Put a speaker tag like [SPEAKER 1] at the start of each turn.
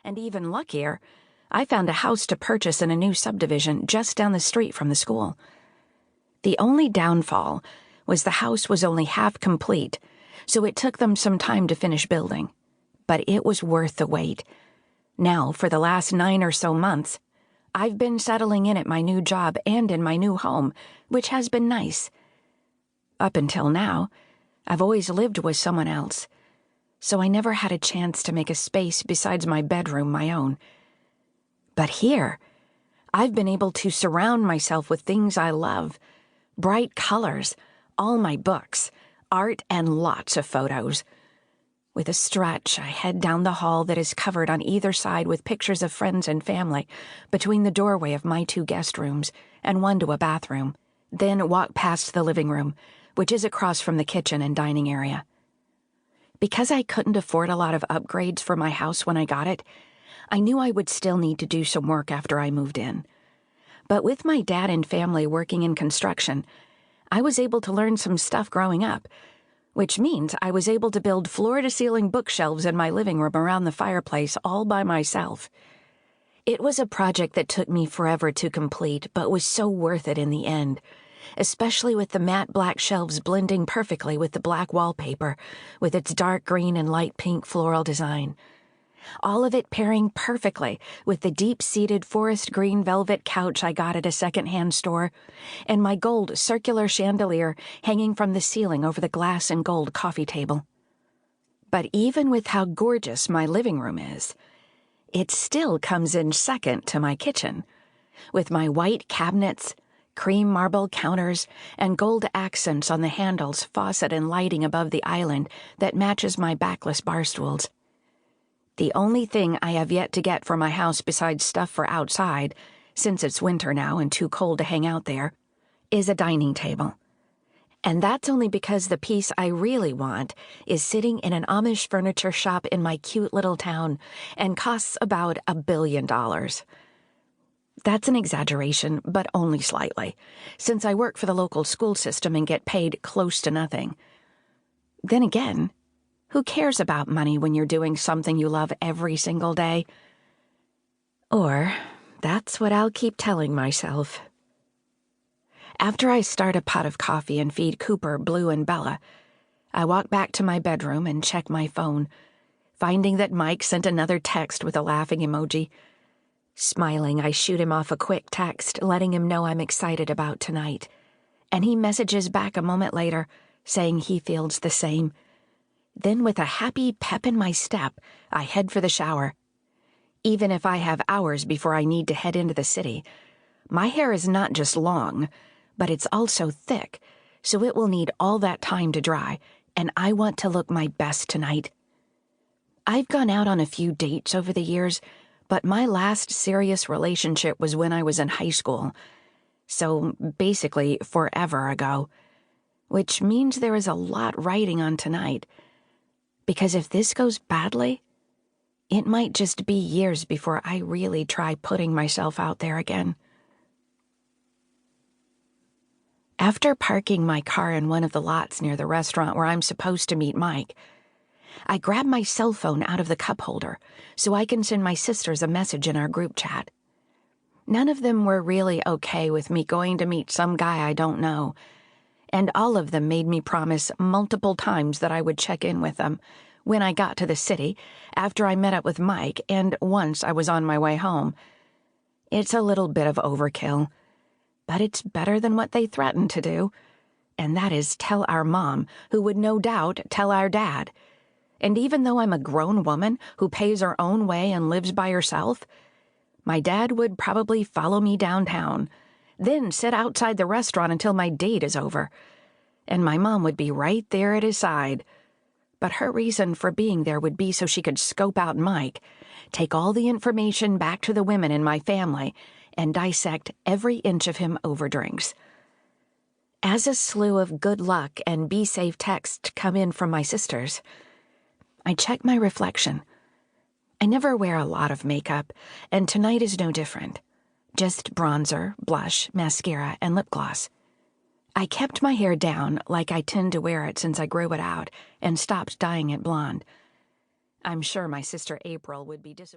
[SPEAKER 1] And even luckier, I found a house to purchase in a new subdivision just down the street from the school. The only downfall was the house was only half complete, so it took them some time to finish building. But it was worth the wait. Now, for the last 9 or so months, I've been settling in at my new job and in my new home, which has been nice. Up until now, I've always lived with someone else, so I never had a chance to make a space besides my bedroom my own. But here, I've been able to surround myself with things I love, bright colors, all my books, art, and lots of photos. With a stretch, I head down the hall that is covered on either side with pictures of friends and family between the doorway of my 2 guest rooms and one to a bathroom, then walk past the living room, which is across from the kitchen and dining area. Because I couldn't afford a lot of upgrades for my house when I got it, I knew I would still need to do some work after I moved in. But with my dad and family working in construction, I was able to learn some stuff growing up, which means I was able to build floor-to-ceiling bookshelves in my living room around the fireplace all by myself. It was a project that took me forever to complete, but was so worth it in the end, especially with the matte black shelves blending perfectly with the black wallpaper, with its dark green and light pink floral design. All of it pairing perfectly with the deep-seated forest green velvet couch I got at a second-hand store, and my gold circular chandelier hanging from the ceiling over the glass and gold coffee table. But even with how gorgeous my living room is, it still comes in second to my kitchen, with my white cabinets, cream marble counters, and gold accents on the handles, faucet, and lighting above the island that matches my backless bar stools. The only thing I have yet to get for my house besides stuff for outside, since it's winter now and too cold to hang out there, is a dining table. And that's only because the piece I really want is sitting in an Amish furniture shop in my cute little town and costs about $1 billion. That's an exaggeration, but only slightly, since I work for the local school system and get paid close to nothing. Then again, who cares about money when you're doing something you love every single day? Or, that's what I'll keep telling myself. After I start a pot of coffee and feed Cooper, Blue, and Bella, I walk back to my bedroom and check my phone, finding that Mike sent another text with a laughing emoji. Smiling, I shoot him off a quick text, letting him know I'm excited about tonight, and he messages back a moment later, saying he feels the same. Then, with a happy pep in my step, I head for the shower. Even if I have hours before I need to head into the city, my hair is not just long, but it's also thick, so it will need all that time to dry, and I want to look my best tonight. I've gone out on a few dates over the years, but my last serious relationship was when I was in high school, so basically forever ago, which means there is a lot riding on tonight. Because if this goes badly, it might just be years before I really try putting myself out there again. After parking my car in one of the lots near the restaurant where I'm supposed to meet Mike, I grab my cell phone out of the cup holder so I can send my sisters a message in our group chat. None of them were really okay with me going to meet some guy I don't know, and all of them made me promise multiple times that I would check in with them when I got to the city, after I met up with Mike, and once I was on my way home. It's a little bit of overkill, but it's better than what they threatened to do, and that is tell our mom, who would no doubt tell our dad. And even though I'm a grown woman who pays her own way and lives by herself, my dad would probably follow me downtown, then sit outside the restaurant until my date is over, and my mom would be right there at his side. But her reason for being there would be so she could scope out Mike, take all the information back to the women in my family, and dissect every inch of him over drinks. As a slew of good luck and be safe texts come in from my sisters, I check my reflection. I never wear a lot of makeup, and tonight is no different. Just bronzer, blush, mascara, and lip gloss. I kept my hair down like I tend to wear it since I grew it out and stopped dyeing it blonde. I'm sure my sister April would be disappointed.